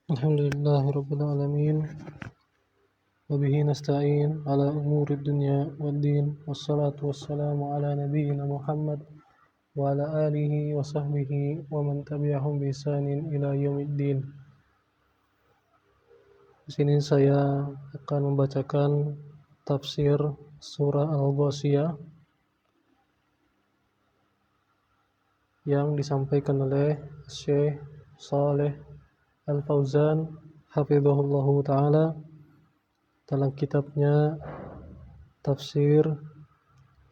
Alhamdulillahirabbil alamin wa bihi nasta'in ala umurid dunya waddin wassalatu wassalamu ala nabiyyina Muhammad wa ala alihi wa sahbihi wa man tabi'ahum bi ihsanin ila yaumiddin. Di sini saya akan membacakan tafsir surah Al-Ghasyiyah yang disampaikan oleh Syekh Shalih Al-Fauzan hafizahullahu taala dalam kitabnya Tafsir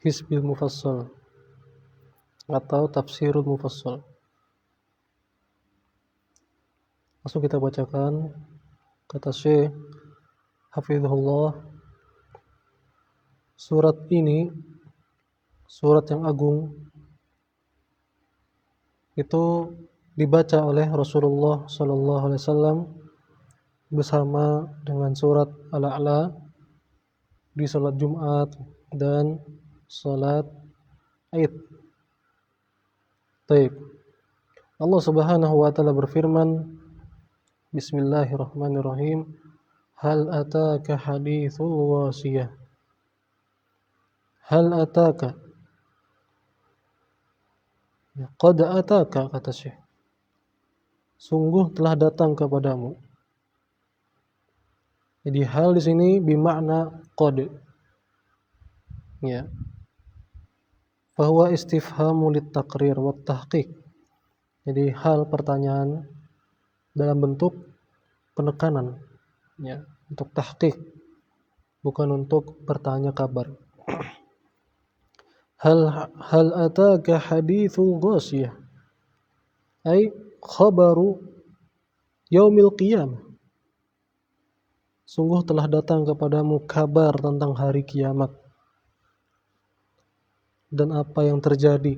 Hizbil Mufassal atau Tafsirul Mufassal. Langsung kita bacakan. Kata Syekh hafizahullah, surat ini, surat yang agung, itu dibaca oleh Rasulullah sallallahu alaihi wasallam bersama dengan surat Al-A'la di salat Jumat dan salat Id. Baik. Allah Subhanahu wa taala berfirman, Bismillahirrahmanirrahim. Hal ataka hadithul ghashiyah. Hal ataka. Qad ataka, kata Syekh. Sungguh telah datang kepadamu. Jadi hal di sini bermakna qad. Ya. Fahuwa istifhamu lit-taqrir wa tahqiq. Jadi hal pertanyaan dalam bentuk penekanan, ya, untuk tahqiq, bukan untuk bertanya kabar. Hal ataka hadithul ghashiyah, ay khabaru yaumil qiyamah. Sungguh telah datang kepadamu kabar tentang hari kiamat dan apa yang terjadi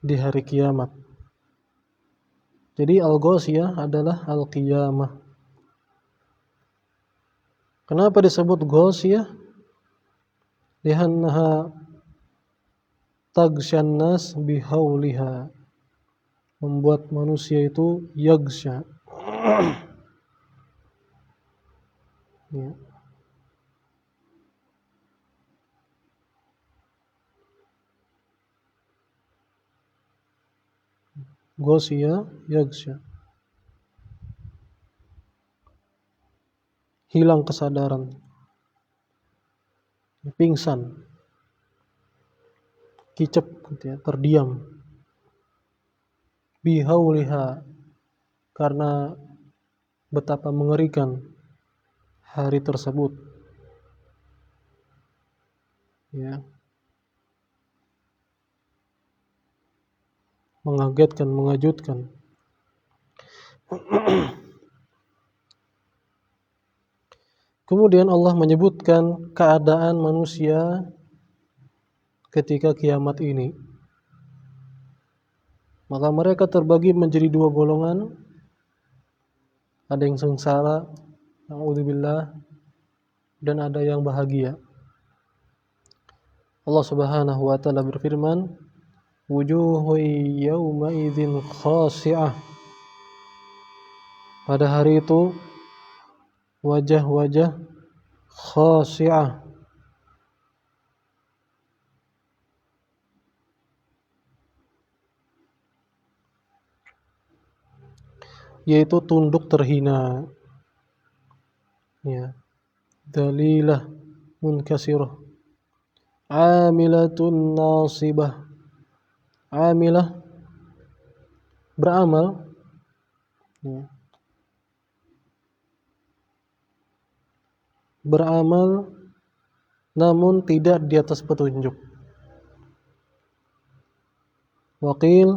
di hari kiamat. Jadi al-ghashiyah adalah al-qiyamah. Kenapa disebut ghashiyah? Lihannaha tagsyan nas bihauliha. Membuat manusia itu yagsya. Ya. Ghashiyah, yagsya. Hilang kesadaran. Pingsan. Kicep, gitu ya, terdiam. Bihauliha, karena betapa mengerikan hari tersebut. Ya. Mengagetkan, mengejutkan. Kemudian Allah menyebutkan keadaan manusia ketika kiamat ini. Maka mereka terbagi menjadi dua golongan. Ada yang sengsara, na'udzubillah, dan ada yang bahagia. Allah Subhanahu wa taala berfirman, wujuhu yawma idzin khashi'ah. Pada hari itu wajah-wajah khashi'ah, yaitu tunduk terhina, ya, dalilah munkasirah, amilatun nasibah. Amilah, beramal, ya, beramal namun tidak di atas petunjuk. Waqil,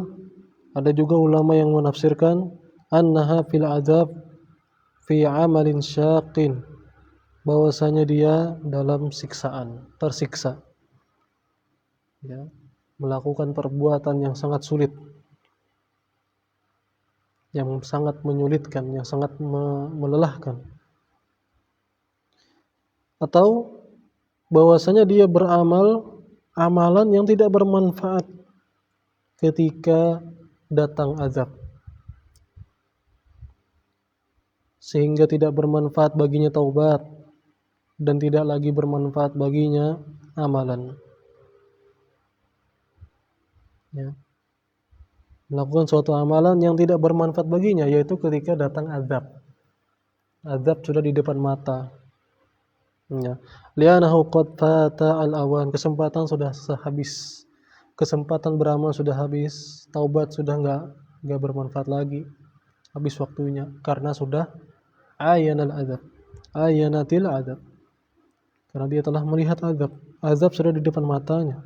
ada juga ulama yang menafsirkan annaha fil azab fi amalin syaqin, bahwasanya dia dalam siksaan, tersiksa, ya, melakukan perbuatan yang sangat sulit, yang sangat menyulitkan, yang sangat melelahkan. Atau bahwasanya dia beramal amalan yang tidak bermanfaat, ketika datang azab, sehingga tidak bermanfaat baginya taubat dan tidak lagi bermanfaat baginya amalan. Ya. Melakukan suatu amalan yang tidak bermanfaat baginya, yaitu ketika datang azab. Azab sudah di depan mata. Ya. Li'annahu qad fata al-awan, kesempatan sudah habis. Kesempatan beramal sudah habis, taubat sudah enggak bermanfaat lagi. Habis waktunya karena sudah ayanal azab. Ayanatil azab. Karena dia telah melihat azab. Azab sudah di depan matanya.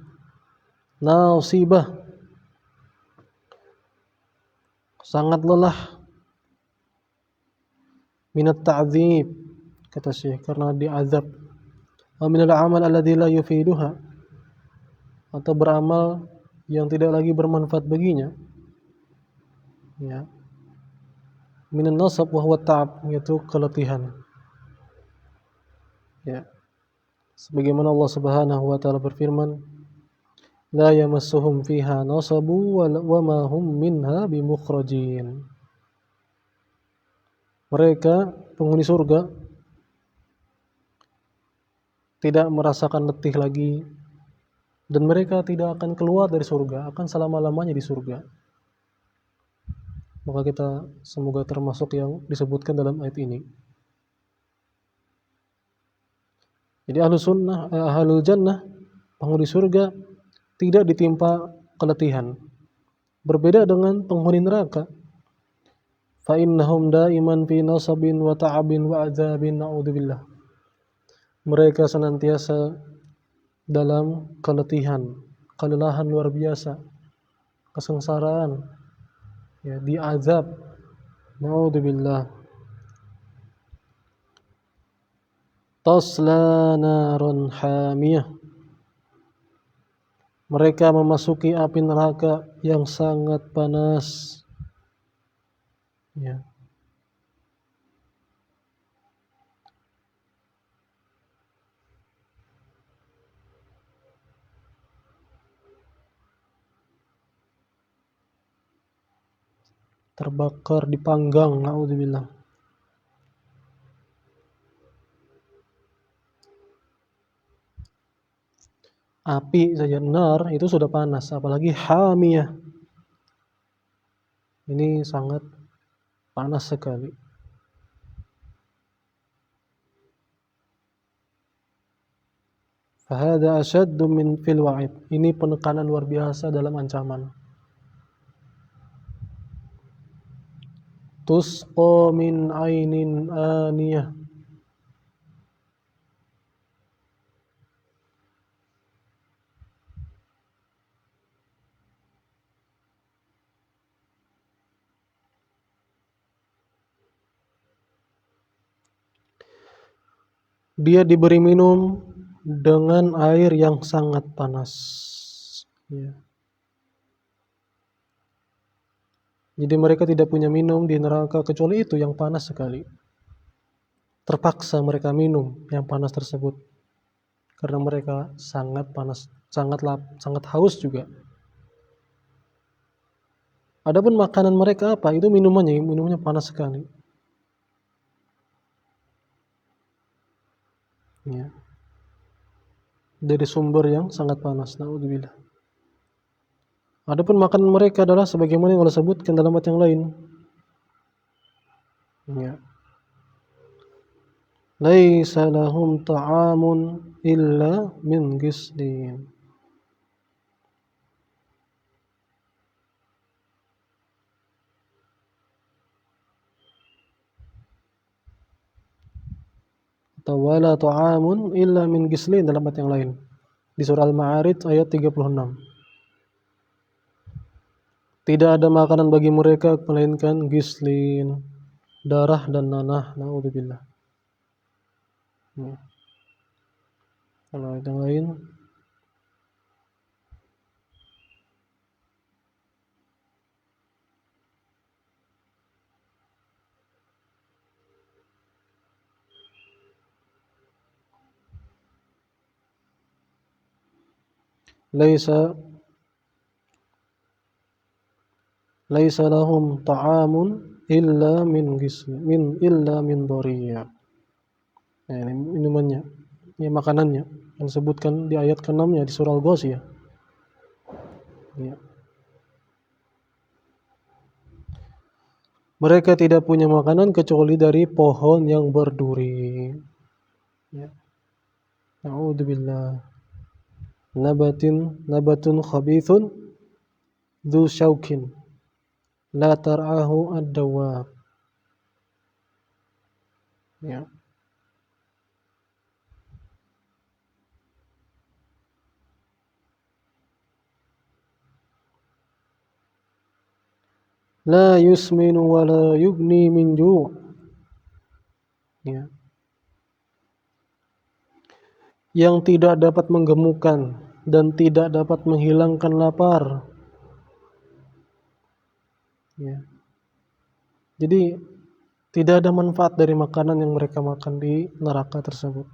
Nasibah, sangat lelah. Minat ta'dzib, kata Syekh, karena diazab. Wa minal amal alladzi la yufiduha, atau beramal yang tidak lagi bermanfaat baginya. Ya. Minan nasab wa huwa ta'ab, yaitu keletihan. Ya. Sebagaimana Allah Subhanahu wa taala berfirman, la yamassuhum fiha nasabu wa ma hum minha bimukhrajin. Mereka penghuni surga tidak merasakan letih lagi, dan mereka tidak akan keluar dari surga, akan selama-lamanya di surga. Maka kita semoga termasuk yang disebutkan dalam ayat ini. Jadi ahlul jannah, penghuni surga, tidak ditimpa keletihan. Berbeda dengan penghuni neraka. Fa innahum daiman fi nasabin wa ta'abin wa adzabin, na'udzubillah. Mereka senantiasa dalam keletihan, kelelahan luar biasa, kesengsaraan, ya, diazab, na'udzubillah. Tasla narun hamiyah, mereka memasuki api neraka yang sangat panas. Ya. Terbakar, dipanggang, na'udzubillah. Api saja, nar, itu sudah panas, apalagi hamiyah. Ini sangat panas sekali. Fahada asyaddu min fil wa'id. Ini penekanan luar biasa dalam ancaman. Tusqa min ainin aniyah. Dia diberi minum dengan air yang sangat panas. Ya. Jadi mereka tidak punya minum di neraka kecuali itu yang panas sekali. Terpaksa mereka minum yang panas tersebut karena mereka sangat panas, sangat haus juga. Adapun makanan mereka apa? Itu minumnya panas sekali. Ya. Dari sumber yang sangat panas. Na'udzubillah. Adapun makanan mereka adalah sebagaimana yang Allah sebutkan dalam ayat yang lain. Ya. Laisa lahum ta'amun illa min ghislin. Wala ta'amun illa min ghislin dalam ayat yang lain. Di surah Al-Ma'arij ayat 36. Tidak ada makanan bagi mereka melainkan ghislin, darah dan nanah. Na'udzubillah. Kalau ayat yang lain, laisa laisa lahum ta'amun illa min dhari'. Nah, ini minumannya, ini makanannya yang disebutkan di ayat ke-6-nya di surah Al-Ghasyiyah. Ya. Mereka tidak punya makanan kecuali dari pohon yang berduri. Ya. A'udzubillah. Nabatun khabithun dzu syaukin la tar'ahu ad-dawab. Ya. La yusminu wa la yugni min ju'. Ya. Yang tidak dapat menggemukkan dan tidak dapat menghilangkan lapar. Ya. Jadi tidak ada manfaat dari makanan yang mereka makan di neraka tersebut.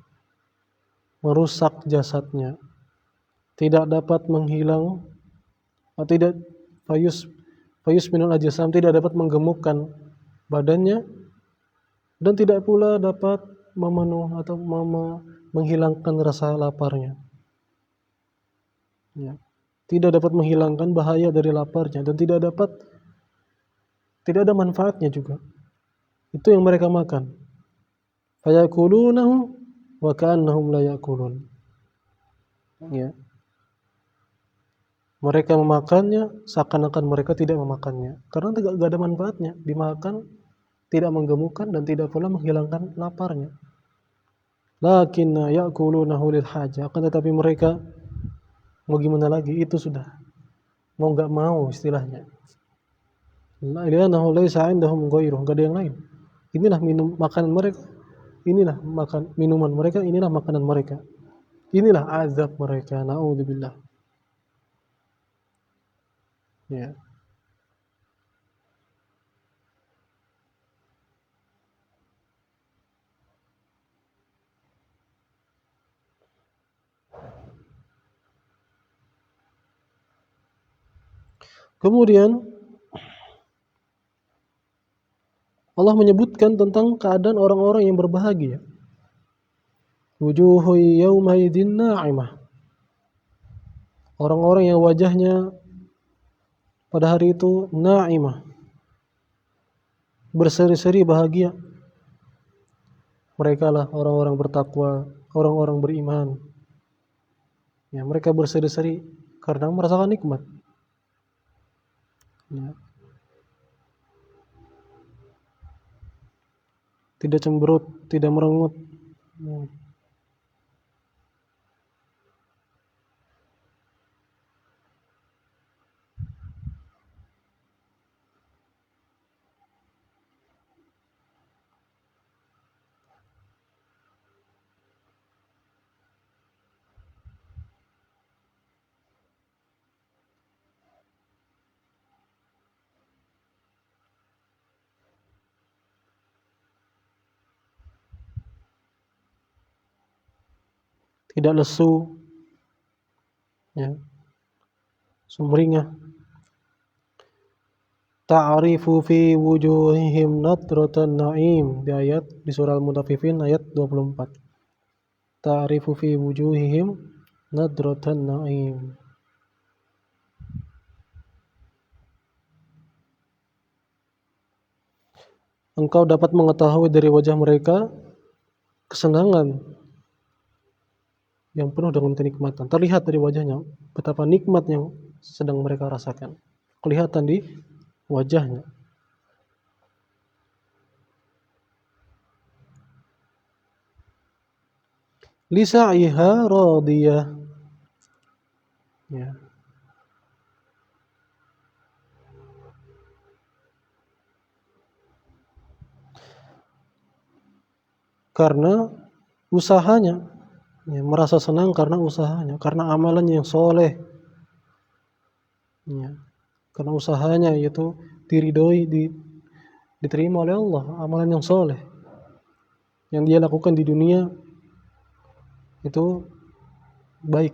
Merusak jasadnya. Tidak dapat menghilang atau tidak fayus minul ajsam, tidak dapat menggemukkan badannya dan tidak pula dapat atau menghilangkan rasa laparnya. Ya. Tidak dapat menghilangkan bahaya dari laparnya dan tidak ada manfaatnya juga. Itu yang mereka makan. Fayakulunahu wa ka'annahum la yakulun. Ya. Mereka memakannya seakan-akan mereka tidak memakannya. Karena tidak ada manfaatnya. Dimakan tidak menggemukkan dan tidak pula menghilangkan laparnya. Lakinna ya'kulunahu lil haja. Akan tetapi mereka mau gimana lagi, itu sudah mau enggak mau istilahnya. Li'annahu laisa 'indahum ghairuh, enggak ada yang lain. Inilah makanan mereka. Inilah minuman mereka, inilah makanan mereka. Inilah azab mereka. Na'udzubillah. Ya. Kemudian Allah menyebutkan tentang keadaan orang-orang yang berbahagia. Wujuhu yawmaidin na'imah. Orang-orang yang wajahnya pada hari itu na'imah, berseri-seri bahagia. Mereka lah orang-orang bertakwa, orang-orang beriman. Ya, mereka berseri-seri karena merasakan nikmat. Ya. Tidak cemberut, tidak merengut. Ya. Tidak lesu, ya, sumringah. Ta'rifu fi wujuhihim nadratan na'im, di surah Al-Mutaffifin ayat 24. Ta'rifu fi wujuhihim nadratan na'im. Engkau dapat mengetahui dari wajah mereka kesenangan yang penuh dengan kenikmatan. Terlihat dari wajahnya betapa nikmat yang sedang mereka rasakan. Kelihatan di wajahnya. Lisa'iha radiyah. Ya. Karena usahanya, ya, merasa senang karena usahanya, karena amalannya yang soleh, ya, karena usahanya yaitu diridhoi, diterima oleh Allah, amalan yang soleh yang dia lakukan di dunia itu baik,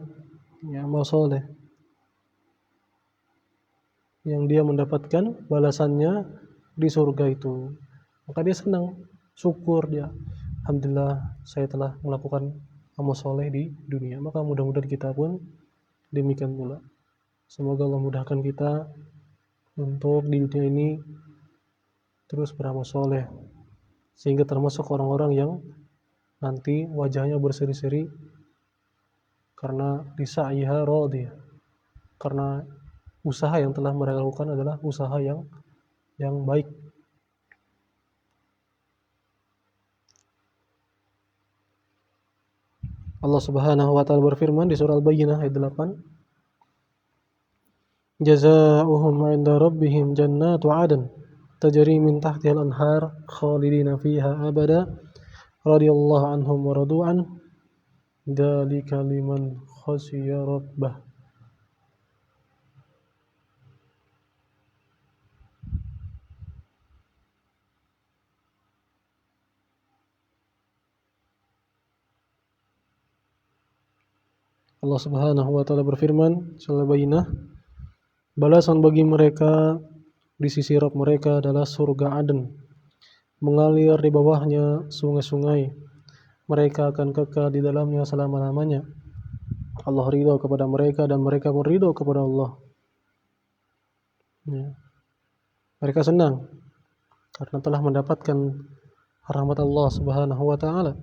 ya, amal soleh. yang dia mendapatkan balasannya di surga itu. Maka dia senang, syukur dia. Alhamdulillah saya telah melakukan amal soleh di dunia. Maka mudah-mudahan kita pun demikian pula. Semoga Allah mudahkan kita untuk di dunia ini terus beramal soleh, sehingga termasuk orang-orang yang nanti wajahnya berseri-seri karena lisaiha radiyah, karena usaha yang telah mereka lakukan adalah usaha yang baik. Allah Subhanahu wa taala berfirman di surah Al-Bayyinah ayat 8, jazaohum 'inda rabbihim jannatu 'adn tajri min tahtihal anhar khalidina fiha abada radhiyallahu anhum wa radu an dzalika liman khasyiya rabbah. Allah Subhanahu wa taala berfirman surah Al-Bayyinah, balasan bagi mereka di sisi Rabb mereka adalah surga Aden, mengalir di bawahnya sungai-sungai. Mereka akan kekal di dalamnya selama-lamanya. Allah ridho kepada mereka dan mereka pun ridho kepada Allah. Ya. Mereka senang karena telah mendapatkan rahmat Allah Subhanahu wa taala.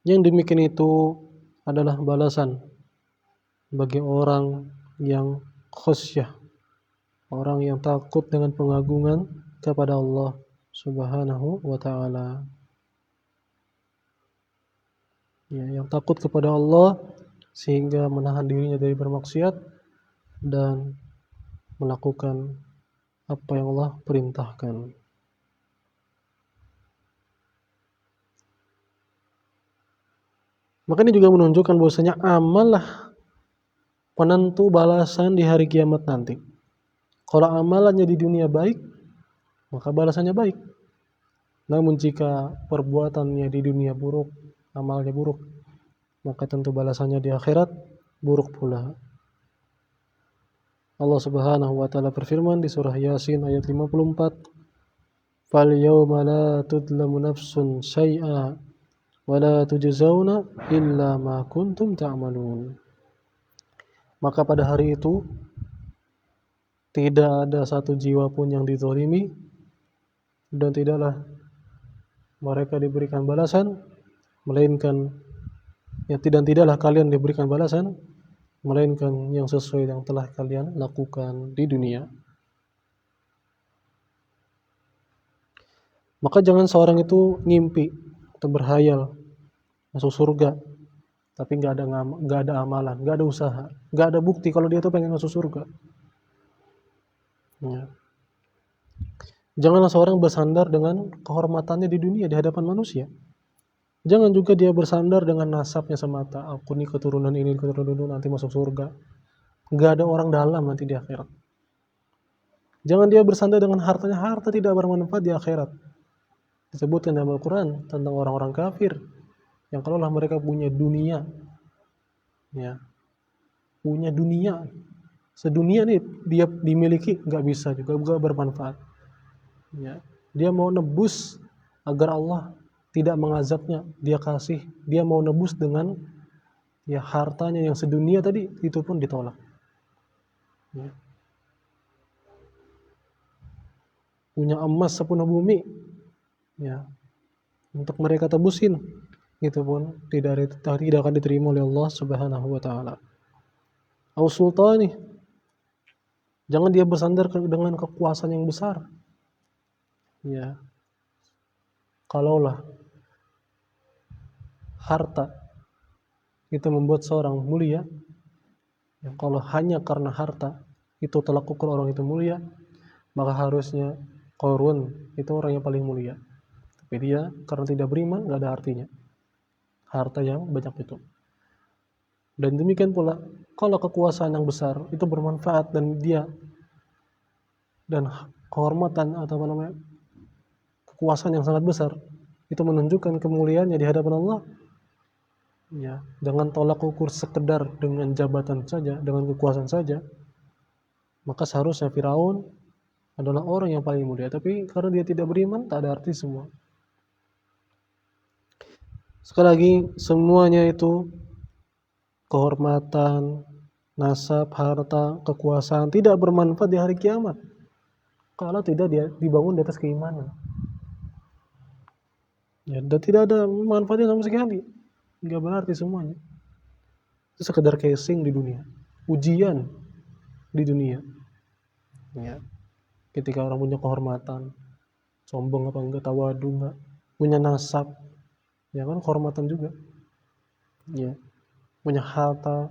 Yang demikian itu adalah balasan bagi orang yang khasyah, orang yang takut dengan pengagungan kepada Allah Subhanahu wa taala. Ya, yang takut kepada Allah sehingga menahan dirinya dari bermaksiat dan melakukan apa yang Allah perintahkan. Maka ini juga menunjukkan bahwasanya amallah penentu balasan di hari kiamat nanti. Kalau amalannya di dunia baik, maka balasannya baik. Namun jika perbuatannya di dunia buruk, amalnya buruk, maka tentu balasannya di akhirat buruk pula. Allah Subhanahu wa taala berfirman di surah Yasin ayat 54, "Fal yauma la tudlamu nafsun syai'a wa la tujzauna illa ma kuntum ta'malun." Maka pada hari itu tidak ada satu jiwa pun yang dizalimi dan tidaklah mereka diberikan balasan melainkan dan tidaklah kalian diberikan balasan melainkan yang sesuai yang telah kalian lakukan di dunia. Maka jangan seorang itu ngimpi atau berhayal masuk surga tapi nggak ada amalan, nggak ada usaha, nggak ada bukti kalau dia tuh pengen masuk surga. Ya. Janganlah seorang bersandar dengan kehormatannya di dunia di hadapan manusia. Jangan juga dia bersandar dengan nasabnya semata. Aku nih keturunan ini nanti masuk surga. Nggak ada orang dalam nanti di akhirat. Jangan dia bersandar dengan hartanya. Harta tidak bermanfaat di akhirat. Disebutkan dalam Al-Quran tentang orang-orang kafir yang kalaulah mereka punya dunia, ya, punya dunia sedunia nih dia dimiliki, nggak bisa juga bermanfaat. Ya, dia mau nebus agar Allah tidak mengazabnya, dia mau nebus dengan ya hartanya yang sedunia tadi, itu pun ditolak. Ya. Punya emas sepenuh bumi, ya, untuk mereka tebusin, itu pun tidak akan diterima oleh Allah Subhanahu wa taala. Sultani, jangan dia bersandar dengan kekuasaan yang besar. Ya. Kalaulah harta itu membuat seorang mulia, ya, kalau hanya karena harta itu telah ukur orang itu mulia, maka harusnya Qarun itu orang yang paling mulia. Tapi dia karena tidak beriman, nggak ada artinya harta yang banyak itu. Dan demikian pula kalau kekuasaan yang besar itu bermanfaat dan kehormatan atau apa namanya kekuasaan yang sangat besar itu menunjukkan kemuliaannya di hadapan Allah. Ya, dengan tolak ukur sekedar dengan jabatan saja, dengan kekuasaan saja, Maka seharusnya Firaun adalah orang yang paling mulia, tapi karena dia tidak beriman, tak ada arti semua. Sekali lagi, semuanya itu kehormatan, nasab, harta, kekuasaan tidak bermanfaat di hari kiamat kalau tidak dia dibangun di atas keimanan. Ya, dan tidak ada manfaatnya sama sekali. Nggak berarti semuanya. Itu sekedar casing di dunia, ujian di dunia. Ya, ketika orang punya kehormatan, sombong apa enggak, tawadu enggak, punya nasab, ya kan kehormatan juga. Ya, punya harta,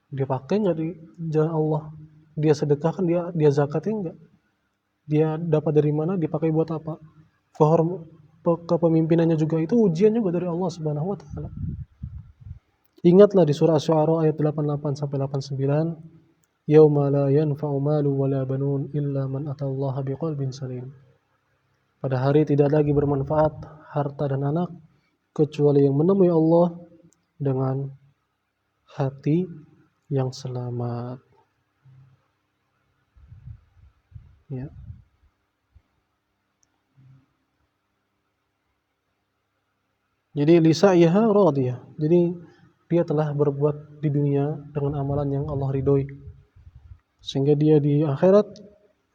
dia pakai nggak di jalan Allah, dia sedekahkan, dia zakatin enggak, dia dapat dari mana, dipakai buat apa, kepemimpinannya juga itu ujian juga dari Allah Subhanahu wa taala. Ingatlah di surah Asy-Syu'ara ayat 88 sampai 89, yauma la yanfa'u malu wala banun illa man atallaha biqalbin salim. Pada hari tidak lagi bermanfaat harta dan anak kecuali yang menemui Allah dengan hati yang selamat. Ya. Jadi lisa'iha radiyah. Jadi dia telah berbuat di dunia dengan amalan yang Allah ridhoi. Sehingga dia di akhirat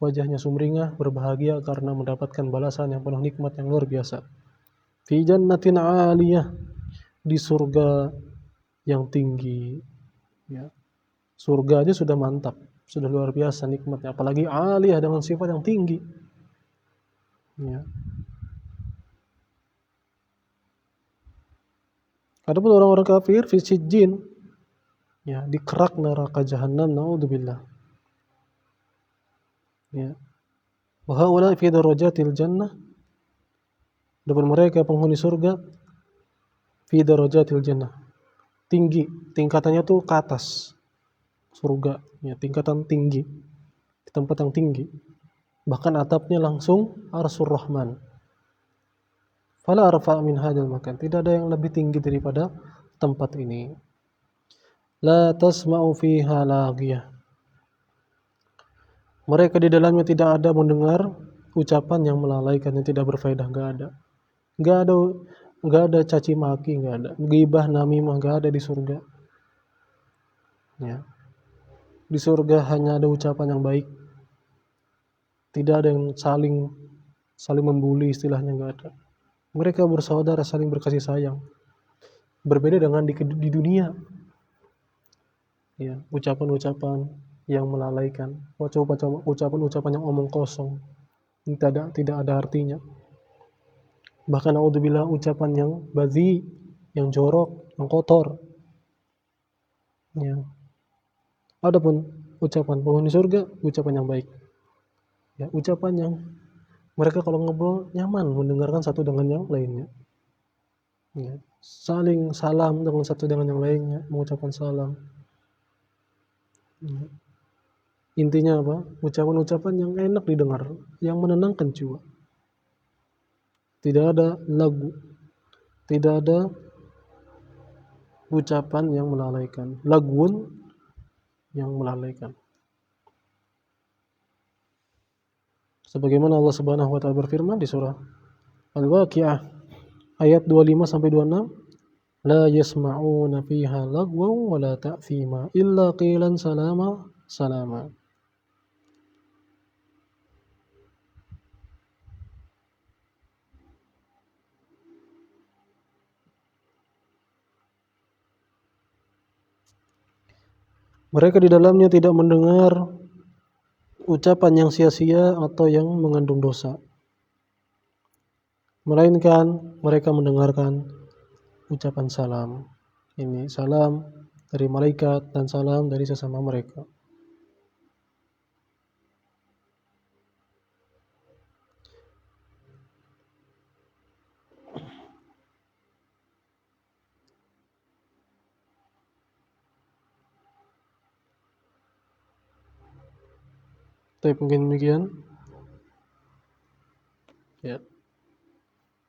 wajahnya sumringah, berbahagia karena mendapatkan balasan yang penuh nikmat yang luar biasa. Fi jannatin 'aliyah, di surga yang tinggi. Ya. Surga aja sudah mantap, sudah luar biasa nikmatnya, apalagi 'aliyah dengan sifat yang tinggi. Ya. Adapun orang-orang kafir fi sijjin, ya, di kerak neraka jahanam, naudzubillah. Ya. Wa haula fi darajatil jannah, adapun mereka penghuni surga fi darajatil jannah, tinggi, tingkatannya tuh ke atas surga, ya, tingkatan tinggi, di tempat yang tinggi, bahkan atapnya langsung Arsyur Rahman. Fala arfa min hadzal makan, tidak ada yang lebih tinggi daripada tempat ini. La tasma'u fiha laghiyah, mereka di dalamnya tidak ada mendengar ucapan yang melalaikan, yang tidak berfaedah, enggak ada. Enggak ada caci maki, enggak ada. Ghibah, namimah enggak ada di surga. Ya. Di surga hanya ada ucapan yang baik. Tidak ada yang saling membuli, istilahnya enggak ada. Mereka bersaudara, saling berkasih sayang. Berbeda dengan di dunia. Ya, ucapan-ucapan yang melalaikan, ucapan-ucapan yang omong kosong, tidak ada artinya. Bahkan naudzubillah ucapan yang badhi, yang jorok, yang kotor. Ya. Adapun ucapan penghuni surga, ucapan yang baik. Ya, ucapan yang mereka kalau ngobrol nyaman mendengarkan satu dengan yang lainnya. Ya. Saling salam dengan satu dengan yang lainnya, mengucapkan salam. Ya. Intinya apa? Ucapan-ucapan yang enak didengar, yang menenangkan jiwa. Tidak ada lagu, tidak ada ucapan yang melalaikan, lagun yang melalaikan. Sebagaimana Allah Subhanahu wa taala berfirman di surah Al-Waqiah ayat 25 sampai 26, la yasma'una fiha lagwan wa la ta'thima illa qilan salama salama. Mereka di dalamnya tidak mendengar ucapan yang sia-sia atau yang mengandung dosa, melainkan mereka mendengarkan ucapan salam. Ini salam dari malaikat dan salam dari sesama mereka. Tapi mungkin demikian. Ya.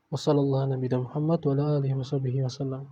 Wassallallahu nabiyana Muhammad wa ala alihi wasallam.